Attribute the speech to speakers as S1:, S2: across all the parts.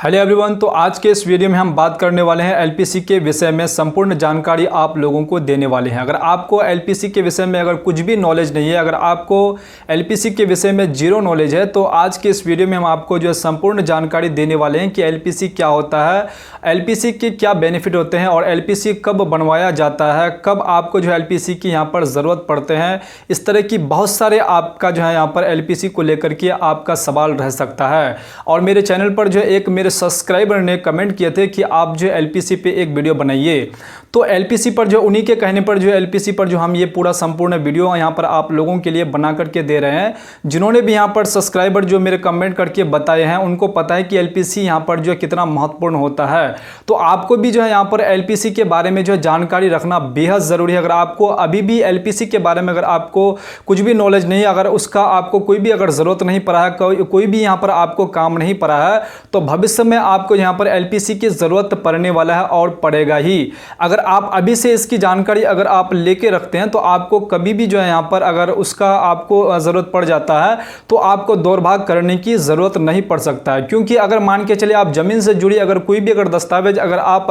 S1: Hello everyone. तो आज के इस वीडियो में हम बात करने वाले हैं एलपीसी के विषय में। संपूर्ण जानकारी आप लोगों को देने वाले हैं। अगर आपको एलपीसी के विषय में अगर कुछ भी नॉलेज नहीं है, अगर आपको एलपीसी के विषय में जीरो नॉलेज है, तो आज के इस वीडियो में हम आपको जो है संपूर्ण जानकारी देने वाले हैं कि एलपीसी क्या होता है, एलपीसी के क्या बेनिफिट होते हैं और एलपीसी कब बनवाया जाता है, कब आपको जो है एलपीसी की यहाँ पर ज़रूरत पड़ते हैं। इस तरह की बहुत सारे आपका जो है यहाँ पर एलपीसी को लेकर के आपका सवाल रह सकता है। और मेरे चैनल पर जो एक मेरे सब्सक्राइबर ने कमेंट किए थे कि आप जो एलपीसी पे एक वीडियो बनाइए, तो एलपीसी पर जो उन्हीं के कहने पर जो एलपीसी पर जो हम ये पूरा संपूर्ण वीडियो यहाँ पर आप लोगों के लिए बना करके दे रहे हैं। जिन्होंने भी यहाँ पर सब्सक्राइबर जो मेरे कमेंट करके बताए हैं, उनको पता है कि एलपीसी यहाँ पर जो कितना महत्वपूर्ण होता है। तो आपको भी जो है यहाँ पर एलपीसी के बारे में जो है जानकारी रखना बेहद ज़रूरी है। अगर आपको अभी भी एलपीसी के बारे में अगर आपको कुछ भी नॉलेज नहीं है, अगर उसका आपको कोई भी अगर ज़रूरत नहीं पड़ा है, कोई भी यहाँ पर आपको काम नहीं पड़ा है, तो भविष्य में आपको यहाँ पर एलपीसी की ज़रूरत पड़ने वाला है और पड़ेगा ही। अगर आप अभी से इसकी जानकारी अगर आप लेके रखते हैं, तो आपको कभी भी जो है यहाँ पर अगर उसका आपको ज़रूरत पड़ जाता है, तो आपको दौड़ भाग करने की ज़रूरत नहीं पड़ सकता है। क्योंकि अगर मान के चलिए आप ज़मीन से जुड़ी अगर कोई भी अगर दस्तावेज अगर आप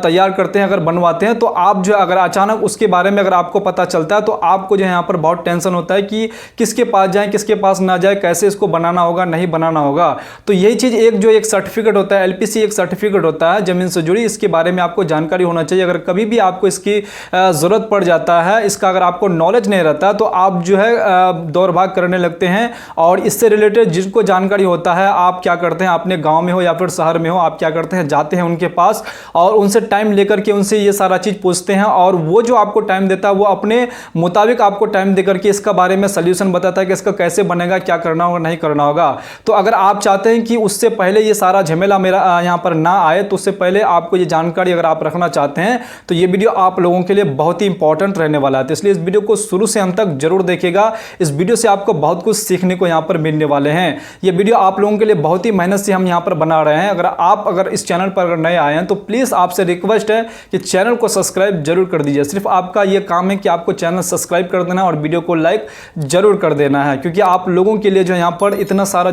S1: तैयार करते हैं, अगर बनवाते हैं, तो आप जो अगर अचानक उसके बारे में अगर आपको पता चलता है, तो आपको जो है यहाँ पर बहुत टेंशन होता है कि किसके पास जाएँ, किसके पास ना जाए, कैसे इसको बनाना होगा, नहीं बनाना होगा। तो यही चीज़ एक सर्टिफिकेट होता है, एलपीसी एक सर्टिफिकेट होता है जमीन से जुड़ी। इसके बारे में आपको जानकारी होना चाहिए। अगर कभी भी आपको इसकी ज़रूरत पड़ जाता है, इसका अगर आपको नॉलेज नहीं रहता, तो आप जो है दौड़ भाग करने लगते हैं। और इससे रिलेटेड जिनको जानकारी होता है, आप क्या करते हैं, अपने गांव में हो या फिर शहर में हो, आप क्या करते हैं, जाते हैं उनके पास और उनसे टाइम लेकर के उनसे ये सारा चीज़ पूछते हैं। और वो जो आपको टाइम देता है, वो अपने मुताबिक आपको टाइम दे करके इसका बारे में सोल्यूशन बताता है कि इसका कैसे बनेगा, क्या करना होगा, नहीं करना होगा। तो अगर आप चाहते हैं कि उससे पहले ये सारा झमेला मेरा यहाँ पर ना आए, तो उससे पहले आपको ये जानकारी अगर आप रखना चाहते हैं, तो ये वीडियो आप लोगों के लिए बहुत ही इंपॉर्टेंट रहने वाला है। तो इसलिए इस वीडियो को शुरू से अंत तक जरूर देखिएगा। इस वीडियो से आपको बहुत कुछ सीखने को यहाँ पर मिलने वाले हैं। ये वीडियो आप लोगों के लिए बहुत ही मेहनत से हम यहाँ पर बना रहे हैं। अगर इस चैनल पर अगर नए आए हैं, तो प्लीज़ आपसे रिक्वेस्ट है कि चैनल को सब्सक्राइब जरूर कर दीजिए। सिर्फ आपका ये काम है कि आपको चैनल सब्सक्राइब कर देना और वीडियो को लाइक जरूर कर देना है। क्योंकि आप लोगों के लिए जो यहाँ पर इतना सारा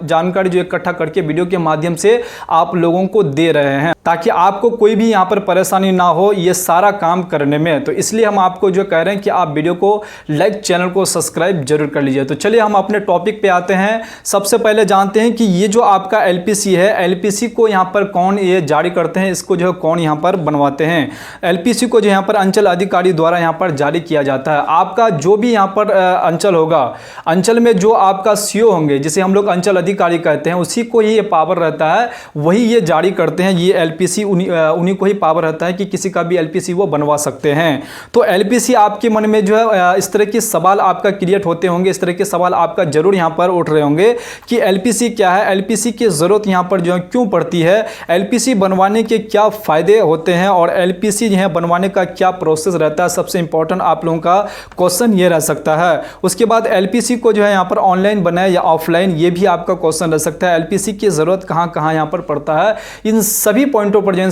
S1: जानकारी जो इकट्ठा करके वीडियो के माध्यम से आप लोगों को दे रहे हैं, ताकि आपको कोई भी यहाँ पर परेशानी ना हो ये सारा काम करने में। तो इसलिए हम आपको जो कह रहे हैं कि आप वीडियो को लाइक, चैनल को सब्सक्राइब जरूर कर लीजिए। तो चलिए हम अपने टॉपिक पे आते हैं। सबसे पहले जानते हैं कि ये जो आपका एलपीसी है, एलपीसी को यहाँ पर कौन ये जारी करते हैं, इसको जो है कौन यहाँ पर बनवाते हैं। एलपीसी को जो यहाँ पर अंचल अधिकारी द्वारा यहाँ पर जारी किया जाता है। आपका जो भी यहाँ पर अंचल होगा, अंचल में जो आपका सीओ होंगे, जिसे हम लोग अंचल अधिकारी कहते हैं, उसी को ही ये पावर रहता है, वही ये जारी करते हैं। ये एलपीसी उन्हीं को ही पावर रहता है कि किसी का भी एलपीसी वो बनवा सकते हैं। तो एलपीसी आपके मन में जो है इस तरह के सवाल आपका क्रिएट होते होंगे, इस तरह के सवाल आपका जरूर यहाँ पर उठ रहे होंगे कि एलपीसी क्या है, एलपीसी की ज़रूरत यहाँ पर जो है क्यों पड़ती है, एलपीसी बनवाने के क्या फ़ायदे होते हैं और एलपीसी जो है बनवाने का क्या प्रोसेस रहता है। सबसे इंपॉर्टेंट आप लोगों का क्वेश्चन ये रह सकता है। उसके बाद एलपीसी को जो है यहाँ पर ऑनलाइन बनाए या ऑफलाइन, ये भी आपका क्वेश्चन रह सकता है। एलपीसी की ज़रूरत कहाँ कहाँ यहाँ पर पड़ता है, इन सभी पॉइंटों पर जो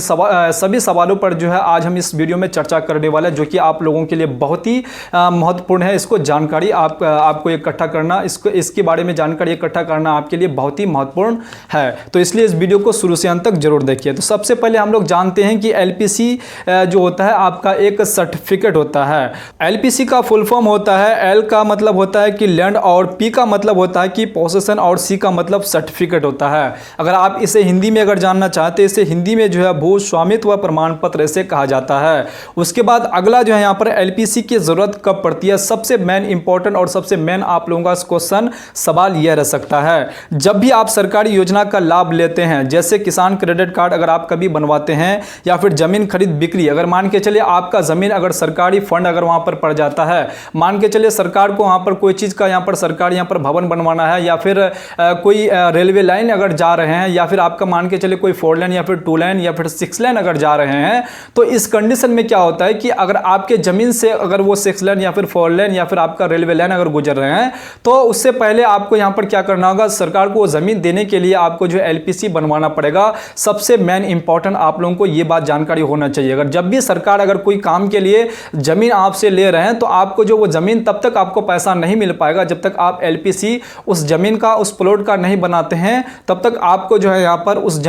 S1: सभी सवालों पर जो है आज हम इस वीडियो में चर्चा करने वाले हैं, जो कि आप लोगों के लिए बहुत ही महत्वपूर्ण है। इसको जानकारी आपको इकट्ठा करना, इसके बारे में जानकारी इकट्ठा करना आपके लिए बहुत ही महत्वपूर्ण है। तो इसलिए इस वीडियो को शुरू से अंत तक जरूर देखिए। तो सबसे पहले हम लोग जानते हैं कि एलपीसी जो होता है आपका एक सर्टिफिकेट होता है। एलपीसी का फुल फॉर्म होता है, एल का मतलब होता है कि लैंड, और पी का मतलब होता है कि पोसेशन, और सी का मतलब सर्टिफिकेट होता है। अगर आप इसे हिंदी में अगर जानना चाहते हैं, इसे हिंदी में जो है भू स्वामित्व प्रमाण पत्र इसे कहा जाता है। उसके बाद अगला जो है यहाँ पर एलपीसी की जरूरत कब पड़ती है, सबसे मेन इंपॉर्टेंट और सबसे मेन आप लोगों का क्वेश्चन सवाल यह रह सकता है। जब भी आप सरकारी योजना का लाभ लेते हैं, जैसे किसान क्रेडिट कार्ड अगर आप कभी बनवाते हैं, या फिर जमीन खरीद बिक्री, अगर मान के चलिए आपका जमीन अगर सरकारी फंड अगर वहां पर पड़ जाता है, मान के चलिए सरकार को वहां पर कोई चीज का यहाँ पर सरकार यहाँ पर भवन बनवाना है, या फिर कोई रेलवे लाइन अगर जा रहे हैं, या फिर आपका मान के चलिए कोई 4 लेन या फिर 2 लेन या फिर 6 लेन अगर जा रहे हैं, तो इस कंडीशन में क्या होता है कि अगर आपके जमीन से अगर वो 6 लेन या फिर 4 लेन या फिर आपका रेलवे लाइन अगर गुजर रहे हैं, तो उससे पहले आपको यहाँ पर क्या करना होगा, सरकार को जमीन देने के लिए आपको जो एलपीसी बनवाना पड़ेगा। सबसे मेन इंपॉर्टेंट आप लोगों को ये बात जानकारी होना चाहिए। अगर जब भी सरकार अगर कोई काम के लिए जमीन आपसे ले रहे हैं, तो आपको जो वो जमीन तब तक आपको पैसा नहीं मिल पाएगा जब तक आप एलपीसी उस जमीन का, उस प्लॉट का नहीं बनाते हैं, तब तक आपको जो है यहाँ पर उस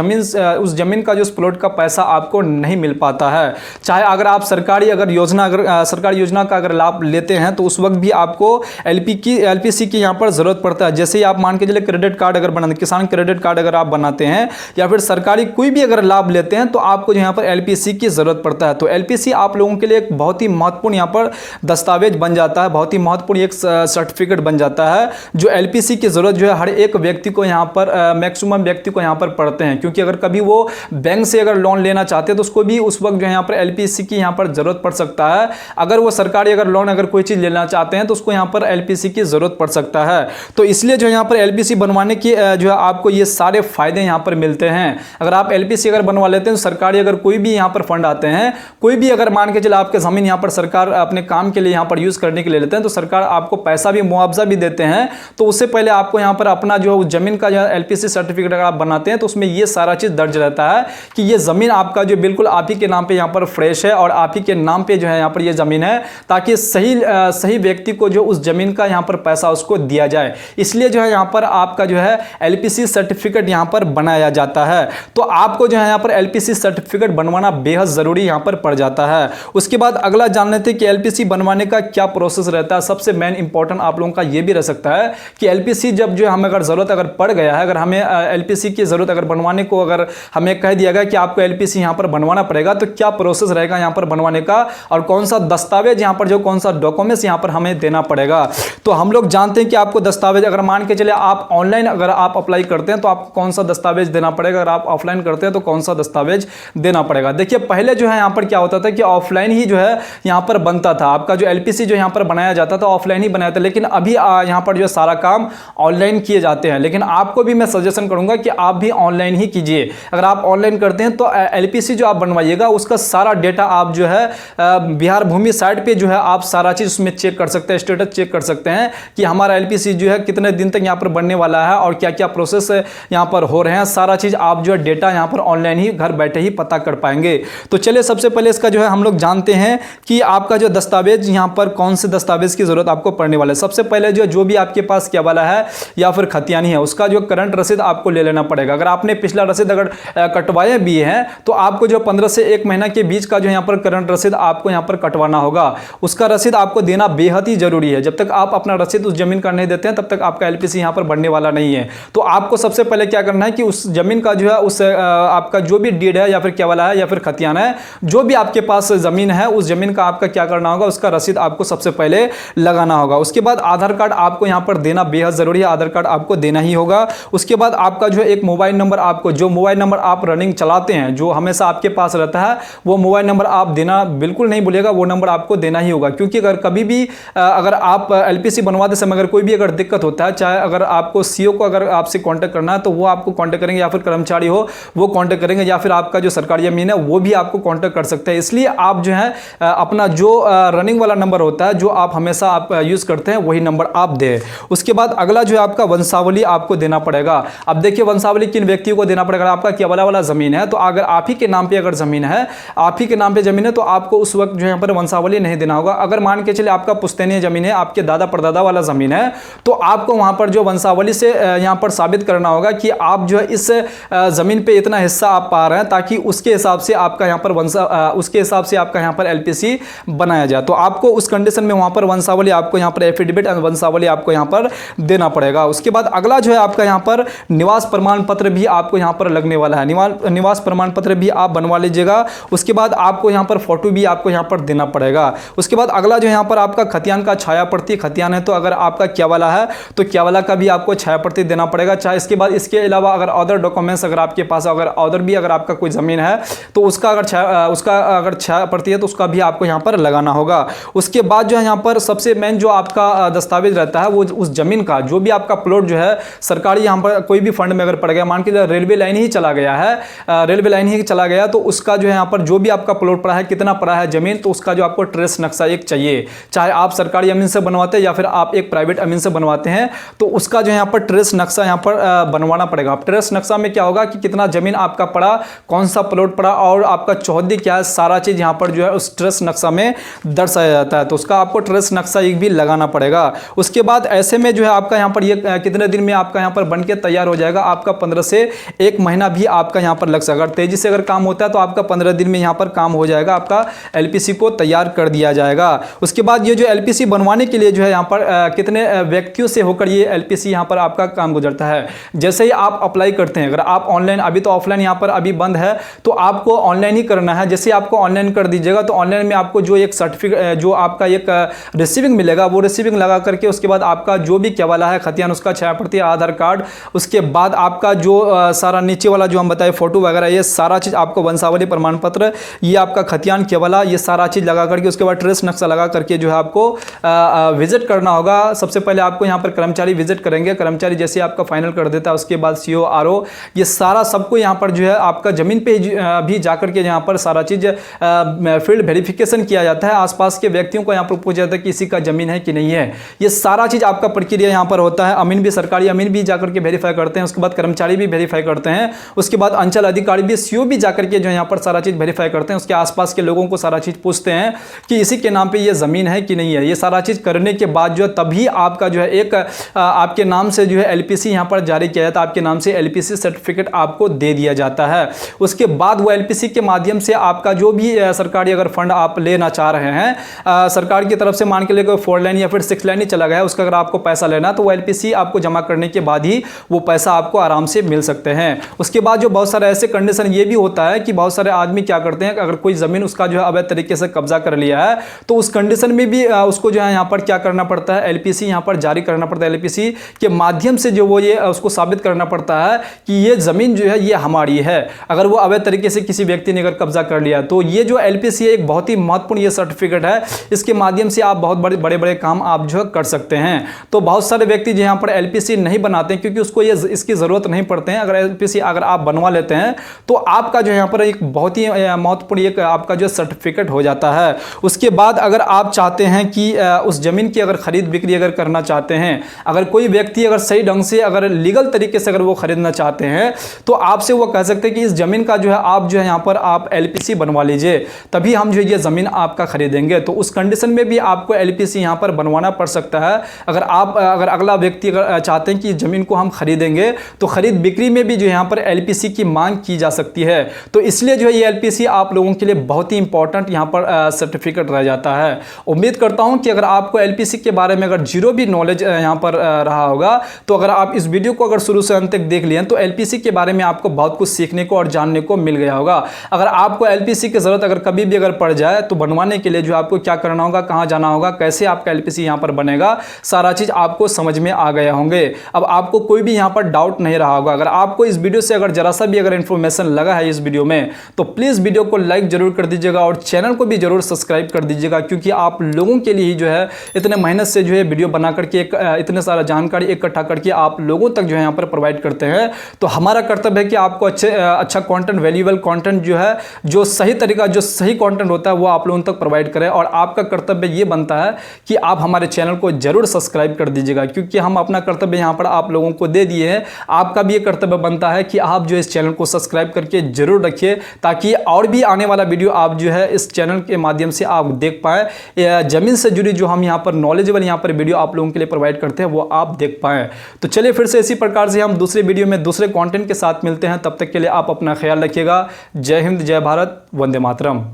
S1: जमीन का जो उस प्लॉट का पैसा आपको नहीं मिल पाता है। चाहे अगर आप सरकारी योजना का अगर लाभ लेते हैं तो उस वक्त भी आपको एलपीसी की यहाँ पर जरूरत पड़ता है। जैसे ही आप मान के चलिए क्रेडिट कार्ड अगर बनाते, किसान क्रेडिट कार्ड अगर आप बनाते हैं या फिर सरकारी कोई भी अगर लाभ लेते हैं तो आपको यहाँ पर एलपीसी की जरूरत पड़ता है। तो एलपीसी आप लोगों के लिए एक बहुत ही महत्वपूर्ण यहाँ पर दस्तावेज बन जाता है, बहुत ही महत्वपूर्ण एक सर्टिफिकेट बन जाता है, जो एलपीसी की जरूरत जो है हर एक व्यक्ति को यहाँ पर मैक्सिमम व्यक्ति को यहाँ पर पड़ते हैं। क्योंकि अगर कभी वो बैंक से अगर लोन लेना चाहते हैं तो उसको भी उस वक्त जो है यहाँ पर एलपीसी की यहाँ पर जरूरत पड़ सकता है। अगर वो सरकारी अगर लोन अगर कोई चीज लेना चाहते हैं तो उसको यहाँ पर एलपीसी की जरूरत पड़ सकता है। तो इसलिए जो यहाँ पर एलपीसी बनवाने की जो है आपको ये सारे फायदे यहाँ पर मिलते हैं। अगर आप एलपीसी अगर बनवा लेते हैं तो सरकारी अगर कोई भी यहाँ पर फंड आते हैं, कोई भी अगर मान के चले आपके जमीन यहाँ पर सरकार अपने काम के लिए यहाँ पर यूज करने के लिए लेते हैं तो सरकार आपको पैसा भी मुआवजा भी देते हैं। तो उससे पहले आपको यहाँ पर अपना जो जमीन का जो एलपीसी सर्टिफिकेट अगर आप बनाते हैं तो उसमें ये सारा चीज दर्ज रहता है कि ये जमीन आपका जो बिल्कुल आप ही के नाम पे यहाँ पर फ्रेश है और आप ही के नाम पे जो है यहाँ पर ये जमीन है, ताकि सही व्यक्ति को जो उस जमीन का यहाँ पर पैसा उसको दिया जाए। इसलिए जो है यहाँ पर आपका जो है एलपीसी सर्टिफिकेट यहाँ पर बनाया जाता है। तो आपको जो है यहाँ पर एलपीसी सर्टिफिकेट बनवाना बेहद जरूरी यहाँ पर पड़ जाता है। उसके बाद अगला जान लेते हैं कि एलपीसी बनवाने का क्या प्रोसेस रहता है। सबसे मेन इंपॉर्टेंट आप लोगों का ये भी रह सकता है कि एलपीसी जब जो हमें अगर जरूरत अगर पड़ गया है, अगर हमें एलपीसी की जरूरत अगर बनवाने को अगर हमें कह दिया गया कि आपको एलपीसी यहाँ पर बनवाना पड़ेगा, तो क्या प्रोसेस रहेगा यहाँ पर बनवाने का और कौन सा दस्तावेज यहाँ पर जो कौन सा डॉक्यूमेंट्स यहाँ पर हमें देना पड़ेगा। तो हम लोग जानते हैं कि आपको दस्तावेज अगर मान के चले आप ऑनलाइन अगर आप अप्लाई करते हैं तो आपको कौन सा दस्तावेज देना पड़ेगा, अगर आप ऑफलाइन करते हैं तो कौन सा दस्तावेज देना पड़ेगा। देखिए पहले जो है यहाँ पर क्या होता था कि ऑफलाइन ही जो है यहाँ पर बनता था, आपका जो एलपीसी जो यहाँ पर बनाया जाता था ऑफलाइन ही बनाया था। लेकिन अभी यहाँ पर जो सारा काम ऑनलाइन किए जाते हैं। लेकिन आपको भी मैं सजेशन करूंगा कि आप भी ऑनलाइन ही कीजिए। अगर आप ऑनलाइन करते हैं तो एलपीसी जो आप बनवाइएगा उसका सारा डेटा आप जो है बिहार भूमि साइट पे जो है आप सारा चीज उसमें चेक कर सकते हैं, स्टेटस चेक कर सकते हैं कि हमारा एलपीसी जो है कितने दिन तक यहाँ पर बनने वाला है और क्या क्या प्रोसेस यहाँ पर हो रहे हैं। सारा चीज आप जो है डेटा यहाँ पर ऑनलाइन ही घर बैठे ही पता कर पाएंगे। तो चलिए सबसे पहले इसका जो है हम लोग जानते हैं कि आपका जो दस्तावेज यहाँ पर कौन से दस्तावेज की जरूरत आपको पड़ने वाला है। सबसे पहले जो भी आपके पास क्या वाला है या फिर खतियानी है उसका जो करंट रसीद आपको ले लेना पड़ेगा। अगर आपने पिछला रसीद अगर कटवाए भी है तो आपको जो 15 से 1 महीना के बीच का जो यहाँ पर करंट रसीद आपको यहाँ पर कटवाना होगा। उसका रसीद आपको देना बेहद ही जरूरी है। जब तक आप अपना रसीद उस जमीन का नहीं देते हैं तब तक आपका एलपीसी यहाँ पर बनने वाला नहीं है। तो आपको सबसे पहले क्या करना है कि उस जमीन का जो है उस आपका जो भी डीड है या फिर क्या वाला है या फिर खतियाना है, जो भी आपके पास जमीन है उस जमीन का आपका क्या करना होगा, उसका रसीद आपको सबसे पहले लगाना होगा। उसके बाद आधार कार्ड आपको यहाँ पर देना बेहद जरूरी है, आधार कार्ड आपको देना ही होगा। उसके बाद आपका जो एक मोबाइल नंबर, आपको जो मोबाइल नंबर आप रनिंग चलाते हैं जो हमेशा आपके पास रहता है वो मोबाइल नंबर आप देना बिल्कुल नहीं भूलिएगा, वो नंबर आपको देना ही होगा। क्योंकि अगर कभी भी अगर आप एलपीसी बनवाते समय अगर कोई भी अगर दिक्कत होता है, चाहे अगर आपको सीओ को अगर आपसे कांटेक्ट करना है तो वो आपको कांटेक्ट करेंगे या फिर कर्मचारी हो वो कांटेक्ट करेंगे या फिर आपका जो सरकारी जमीन है वो भी आपको कांटेक्ट कर सकते हैं। इसलिए आप जो है अपना जो रनिंग वाला नंबर होता है जो आप हमेशा आप यूज करते हैं वही नंबर आप दें। उसके बाद अगला जो है आपका वंशावली आपको देना पड़ेगा। अब देखिए वंशावली किन व्यक्तियों को देना पड़ेगा। आपका केवला वाला जमीन है तो अगर आप ही के नाम पे अगर जमीन है, आप ही के नाम पे जमीन है तो आपको उस वक्त जो यहाँ पर वंशावली नहीं देना होगा। अगर मान के चले आपका पुश्तैनी जमीन है, आपके दादा परदादा वाला जमीन है तो आपको वहां पर जो वंशावली से यहाँ पर साबित करना होगा कि आप जो है इस जमीन पे इतना हिस्सा आप पा रहे हैं, ताकि उसके हिसाब से आपका यहाँ पर उसके हिसाब से आपका यहाँ पर एलपीसी बनाया जाए। तो आपको उस कंडीशन में वहां पर वंशावली आपको यहाँ पर एफिडेविट वंशावली आपको यहाँ पर देना पड़ेगा। उसके बाद अगला जो है आपका यहाँ पर निवास प्रमाण पत्र भी आपको यहाँ पर लगने वाला है। निवास प्रमाण पत्र भी आप बनवा लीजिएगा। उसके बाद आपको यहाँ पर फोटो भी आपको यहाँ पर देना पड़ेगा। उसके बाद अगला जो यहाँ पर आपका खतियान का छाया प्रति, खतियान है तो अगर आपका क्या वाला है तो क्या वाला का भी आपको छाया प्रति देना पड़ेगा। चाहे इसके बाद इसके अलावा अगर अदर डॉक्यूमेंट्स अगर आपके पास अगर अदर भी अगर आपका कोई जमीन है तो उसका अगर छाया प्रति है तो उसका भी आपको यहाँ पर लगाना होगा। उसके बाद जो है यहाँ पर सबसे मेन जो आपका दस्तावेज रहता है वो उस जमीन का जो भी आपका प्लॉट जो है सरकारी यहाँ पर कोई भी फंड में अगर पड़ गया, मान के रेलवे लाइन ही चला गया है, रेलवे लाइन ही चला गया तो उसका जो है यहाँ पर जो भी आपका प्लॉट पड़ा है, कितना पड़ा है जमीन, तो उसका जो आपको ट्रेस नक्शा एक चाहिए। चाहे आप सरकारी अमीन से बनवाते हैं या फिर आप एक प्राइवेट अमीन से बनवाते हैं तो उसका जो यहाँ पर ट्रेस नक्शा यहाँ पर बनवाना पड़ेगा। ट्रेस नक्शा में क्या होगा कि कितना जमीन आपका पड़ा, कौन सा प्लॉट पड़ा और आपका चौहद्दी क्या है, सारा चीज यहाँ पर जो है उस ट्रेस नक्शा में दर्शाया जाता है। तो उसका आपको ट्रेस नक्शा एक भी लगाना पड़ेगा। उसके बाद ऐसे में जो है आपका यहाँ पर ये कितने दिन में आपका यहाँ पर बनके तैयार हो जाएगा, आपका 15 से 1 महीना भी आपका यहाँ पर लग सकता है। अगर तेजी से अगर काम होता है तो आपका 15 दिन में यहाँ पर काम हो जाएगा, आपका एलपीसी को तैयार कर दिया जाएगा। उसके बाद ये जो एलपीसी बनवाने के लिए जो है यहाँ पर कितने व्यक्तियों से होकर ये एलपीसी यहाँ पर आपका काम गुजरता है। जैसे ही आप अप्लाई करते हैं, अगर आप ऑनलाइन, अभी तो ऑफलाइन यहाँ पर अभी बंद है, तो आपको ऑनलाइन ही करना है। जैसे आपको ऑनलाइन कर दीजिएगा तो ऑनलाइन में आपको जो एक सर्टिफिकेट, जो आपका एक रिसीविंग मिलेगा, वो रिसीविंग लगा करके उसके बाद आपका जो भी केवाला है, खतियान, उसका 6 प्रति आधार कार्ड, उसके बाद आपका जो सारा नीचे वाला जो हम बताए फोटो वगैरह, ये सारा चीज़ आपको वंशावली प्रमाण पत्र, ये आपका खतियान केवाला, ये सारा चीज़ लगा करके उसके बाद ट्रेस नक्शा लगा करके जो है आपको विजिट करना होगा। सबसे पहले आपको यहाँ पर कर्मचारी विजिट करेंगे। कर्मचारी जैसे आपका फाइनल कर देता है, उसके बाद सीओ, आरओ, ये सारा सबको यहाँ पर जो है आपका ज़मीन पे भी जाकर के यहाँ पर सारा चीज़ फील्ड वेरिफिकेशन किया जाता है। आसपास के व्यक्तियों को यहाँ पर पूछा जाता है कि किसी का ज़मीन है कि नहीं है। ये सारा चीज़ आपका प्रक्रिया यहाँ पर होता है। अमीन भी, सरकारी अमीन भी जाकर के वेरीफाई करते हैं, उसके बाद कर्मचारी भी वेरीफाई करते हैं, उसके बाद अंचल अधिकारी भी, सीओ भी जाकर के जो यहाँ पर सारा चीज़ वेरीफाई करते हैं। उसके आसपास के लोगों को सारा चीज़ पूछते हैं कि इसी के नाम पे ये ज़मीन है कि नहीं है। ये सारा चीज़ करने के बाद जो है तभी आपका जो है एक आपके नाम से जो है एलपीसी यहाँ पर जारी किया जाता है। आपके नाम से एलपीसी सर्टिफिकेट आपको दे दिया जाता है। उसके बाद वो एलपीसी के माध्यम से आपका जो भी सरकारी अगर फंड आप लेना चाह रहे हैं, सरकार की तरफ से मान के लिए 4 लाइन या फिर 6 लाइन ही चला गया है, उसका अगर आपको पैसा लेना तो वो एलपीसी आपको जमा करने के बाद ही वो पैसा आपको आराम से मिल सकते हैं। उसके बाद जो बहुत सारे ऐसे कंडीशन ये भी होता है कि बहुत सारे आदमी क्या करते हैं, अगर कोई ज़मीन उसका जो है अवैध तरीके से कब्जा कर लिया है तो उस कंडीशन में भी उसको जो है यहाँ पर क्या करना पड़ता है, एलपीसी यहाँ पर जारी करना पड़ता है। एलपीसी के माध्यम से जो वो ये उसको साबित करना पड़ता है कि ये ज़मीन जो है ये हमारी है। अगर वो अवैध तरीके से किसी व्यक्ति ने अगर कब्जा कर लिया तो ये जो एलपीसी है एक बहुत ही महत्वपूर्ण ये सर्टिफिकेट है। इसके माध्यम से आप बहुत बड़े बड़े काम आप जो कर सकते हैं। तो बहुत सारे व्यक्ति जो यहाँ पर एलपीसी नहीं बनाते हैं क्योंकि उसको ये इसकी ज़रूरत नहीं पड़ते हैं। अगर एलपीसी अगर आप बनवा लेते हैं तो आपका जो यहाँ पर एक बहुत ही महत्वपूर्ण एक आपका जो सर्टिफिकेट हो जाता है। उसके बाद अगर आप चाहते हैं कि उस ज़मीन की अगर खरीद बिक्री अगर करना चाहते हैं, अगर कोई व्यक्ति अगर सही ढंग से अगर लीगल तरीके से अगर वो खरीदना चाहते हैं तो आपसे वो कह सकते हैं कि इस ज़मीन का जो है आप जो है यहाँ पर आप एलपीसी बनवा लीजिए, तभी हम जो ये ज़मीन आपका खरीदेंगे। तो उस कंडीशन में भी आपको एलपीसी यहाँ पर बनवाना पड़ सकता है। अगर अगला व्यक्ति अगर चाहते हैं कि ज़मीन को हम खरीदेंगे तो खरीद बिक्री में भी जो यहाँ पर एलपीसी की मांग की जा सकती है। तो इसलिए जो है ये एलपीसी आप लोगों के लिए बहुत ही इंपॉर्टेंट यहाँ पर सर्टिफिकेट रह जाता है। उम्मीद करता हूँ कि अगर आपको एलपीसी के बारे में अगर जीरो भी नॉलेज यहाँ पर रहा होगा तो अगर आप इस वीडियो को अगर शुरू से अंत तक देख लिए तो एलपीसी के बारे में आपको बहुत कुछ सीखने को और जानने को मिल गया होगा। अगर आपको एलपीसी की ज़रूरत अगर कभी भी अगर पड़ जाए तो बनवाने के लिए जो आपको क्या करना होगा, कहाँ जाना होगा, कैसे आपका एलपीसी यहाँ पर बनेगा, सारा चीज़ आपको समझ में आ गया होंगे। अब आपको कोई भी यहाँ पर डाउट नहीं रहा होगा। अगर आपको इस वीडियो से अगर जरा सा भी अगर इन्फॉर्मेशन लगा है इस वीडियो में तो प्लीज़ वीडियो को लाइक जरूर कर दीजिएगा और चैनल को भी जरूर सब्सक्राइब कर दीजिएगा, क्योंकि आप लोगों के लिए जो है इतने मेहनत से जो है वीडियो बना करके इतने सारा जानकारी इकट्ठा करके आप लोगों तक जो है यहाँ पर प्रोवाइड करते हैं। तो हमारा कर्तव्य है कि आपको अच्छा कंटेंट, वैल्यूएबल कंटेंट जो है, जो सही तरीका, जो सही कंटेंट होता है वो आप लोगों तक प्रोवाइड करें। और आपका कर्तव्य ये बनता है कि आप हमारे चैनल को जरूर सब्सक्राइब कर दीजिएगा, क्योंकि हम अपना कर्तव्य यहाँ पर आप लोगों को दे दिए हैं। आपका भी ये कर्तव्य बनता है कि आप जो इस चैनल को सब्सक्राइब करके जरूर रखिए, ताकि और भी आने वाला वीडियो आप जो है इस चैनल के माध्यम से आप देख पाएँ। ज़मीन से जुड़ी जो हम यहाँ पर नॉलेजेबल यहाँ पर वीडियो आप लोगों के लिए प्रोवाइड करते हैं वो आप देख पाएँ। तो चलिए फिर से इसी प्रकार से हम दूसरे वीडियो में दूसरे कंटेंट के साथ मिलते हैं। तब तक के लिए आप अपना ख्याल रखिएगा। जय हिंद, जय भारत, वंदे मातरम।